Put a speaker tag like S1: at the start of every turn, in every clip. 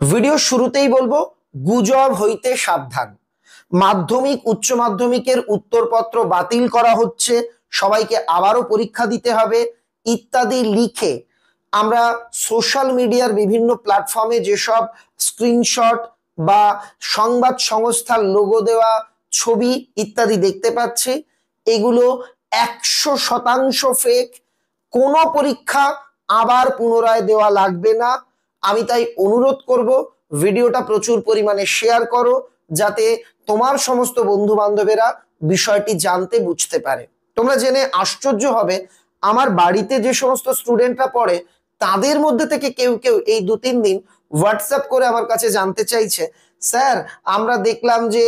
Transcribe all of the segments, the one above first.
S1: Video শুরুতেই বলবো, গুজব হইতে সাবধান। মাধ্যমিক উচ্চ মাধ্যমিকের উত্তরপত্র বাতিল করা হচ্ছে, সবাইকে আবারও পরীক্ষা দিতে হবে ইত্যাদি লিখে আমরা সোশ্যাল মিডিয়ার বিভিন্ন প্ল্যাটফর্মে যেসব স্ক্রিনশট বা সংবাদ সংস্থার লোগো দেওয়া ছবি ইত্যাদি দেখতে পাচ্ছি, এগুলো 100% ফেক। কোনো পরীক্ষা আবার পুনরায় দেওয়া লাগবে না। আমি তাই অনুরোধ করব, ভিডিওটা প্রচুর পরিমাণে শেয়ার করো, যাতে তোমার সমস্ত বন্ধু বান্ধবেরা বিষয়টি জানতে বুঝতে পারে। তোমরা জেনে আশ্চর্য হবে, আমার বাড়িতে যে সমস্ত স্টুডেন্টরা পড়ে তাদের মধ্যে থেকে কেউ কেউ এই 2-3 দিন হোয়াটসঅ্যাপ করে আমার কাছে জানতে চাইছে, স্যার আমরা দেখলাম যে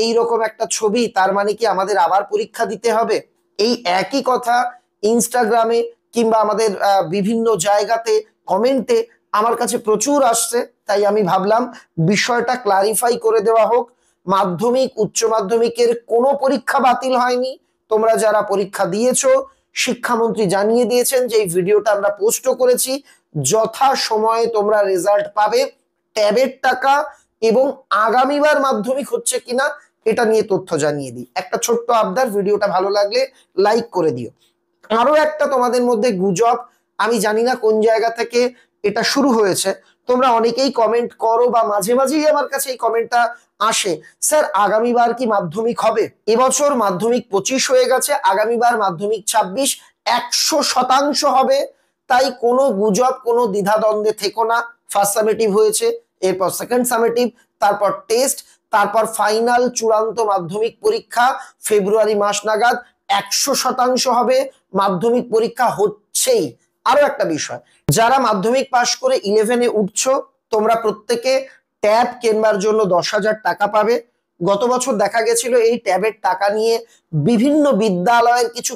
S1: এই রকম একটা ছবি, তার মানে কি আমাদের আবার পরীক্ষা দিতে হবে? এই একই কথা ইনস্টাগ্রামে কিংবা আমাদের বিভিন্ন জায়গাতে কমেন্টে আমার কাছে প্রচুর আসছে। তাই আমি ভাবলাম বিষয়টা ক্লারিফাই করে দেওয়া হোক। মাধ্যমিক উচ্চ মাধ্যমিকের কোনো পরীক্ষা বাতিল হয়নি। তোমরা যারা পরীক্ষা দিয়েছো, শিক্ষামন্ত্রী জানিয়ে দিয়েছেন যে এই ভিডিওটা আমরা পোস্ট করেছি, যথা সময়ে তোমরা রেজাল্ট পাবে। ট্যাবের টাকা এবং আগামীবার মাধ্যমিক হচ্ছে কিনা এটা নিয়ে তথ্য জানিয়ে দিই। একটা ছোট্ট আবদার, ভিডিওটা ভালো লাগলে লাইক করে দিও। আরো একটা তোমাদের মধ্যে গুজব, আমি জানি না কোন জায়গা থেকে এটা শুরু হয়েছে, তোমরা অনেকেই কমেন্ট করো বা মাঝে মাঝেই আমার কাছে এই কমেন্টটা আসে, স্যার আগামীবার কি মাধ্যমিক হবে? এবছর মাধ্যমিক 25 হয়ে গেছে, আগামীবার মাধ্যমিক 26 100% হবে। তাই কোনো গুজব, কোনো দ্বিধাদ্বন্দ্বে থেকো না। ফার্স্ট সামেটিভ হয়েছে, এরপর সেকেন্ড সামেটিভ, তারপর টেস্ট, তারপর ফাইনাল চূড়ান্ত মাধ্যমিক পরীক্ষা ফেব্রুয়ারি মাস নাগাদ 100% হবে। মাধ্যমিক পরীক্ষা হচ্ছেই। আরো একটা বিষয়, যারা মাধ্যমিক পাশ করে 11-এ উঠছো, তোমরা প্রত্যেকে ট্যাব কেনবার জন্য 10,000 টাকা পাবে। গত বছর দেখা গেছিল এই ট্যাবের টাকা নিয়ে বিভিন্ন বিদ্যালয়ের কিছু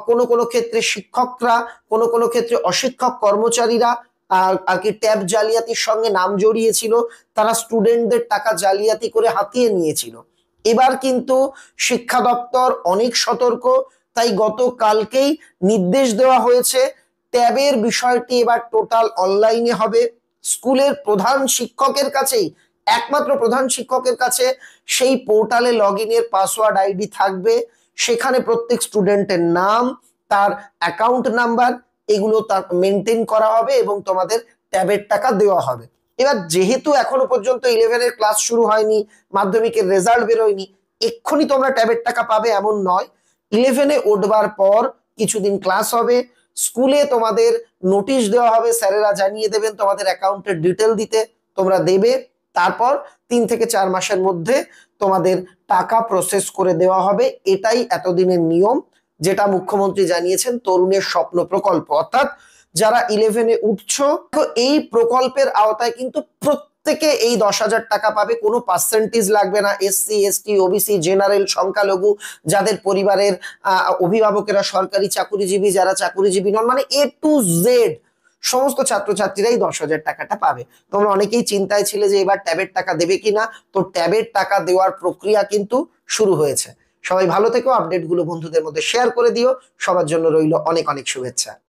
S1: কোনো কোনো ক্ষেত্রে শিক্ষকরা, কোনো কোনো ক্ষেত্রে অশিক্ষক কর্মচারীরা আর কি ট্যাব জালিয়াতির সঙ্গে নাম জড়িয়েছিল। তারা স্টুডেন্টদের টাকা জালিয়াতি করে হাতিয়ে নিয়েছিল। এবার কিন্তু শিক্ষা দপ্তর অনেক সতর্ক, তাই গতকালকেই নির্দেশ দেওয়া হয়েছে ট্যাবের বিষয়টি এবার টোটাল অনলাইনে হবে। স্কুলের প্রধান শিক্ষকের কাছেই, একমাত্র প্রধান শিক্ষকের কাছে সেই পোর্টালে লগইনের পাসওয়ার্ড আইডি থাকবে। সেখানে প্রত্যেক স্টুডেন্টের নাম, তার অ্যাকাউন্ট নাম্বার, এগুলো তার মেনটেন করা হবে এবং তোমাদের ট্যাবের টাকা দেওয়া হবে। এবার যেহেতু এখনো পর্যন্ত 11-এর ক্লাস শুরু হয়নি, মাধ্যমিকের রেজাল্ট বেরোয়নি, এক্ষুনি তোমরা ট্যাবের টাকা পাবে এমন নয়। 11-এ উঠবার পর কিছুদিন ক্লাস হবে, স্কুলে তোমাদের নোটিশ দেওয়া হবে, স্যারেরা জানিয়ে দেবেন তোমাদের অ্যাকাউন্টের ডিটেল দিতে, তোমরা দেবে। তারপর 3 থেকে 4 মাসের মধ্যে তোমাদের টাকা প্রসেস করে দেওয়া হবে। এটাই এতদিনের নিয়ম, যেটা মুখ্যমন্ত্রী জানিয়েছেন তরুণের স্বপ্ন প্রকল্প। অর্থাৎ যারা 11-এ উঠছো, এই প্রকল্পের আওতায় কিন্তু প্রত্যেকে এই 10,000 টাকা পাবে। কোনো পার্সেন্টেজ লাগবে না। এসসি, এসটি, ওবিসি, জেনারেল, সংখ্যালঘু, যাদের পরিবারের অভিভাবকেরা সরকারি চাকুরিজীবী, যারা চাকুরিজীবী নন, মানে এ টু জেড সমস্ত ছাত্রছাত্রীরাই 10,000 টাকাটা পাবে। তোমরা অনেকেই চিন্তায় ছিলে যে এবার ট্যাবের টাকা দেবে কিনা, তো ট্যাবের টাকা দেওয়ার প্রক্রিয়া কিন্তু শুরু হয়েছে। সবাই ভালো থেকো, আপডেটগুলো বন্ধুদের মধ্যে শেয়ার করে দিও। সবার জন্য রইল অনেক অনেক শুভেচ্ছা।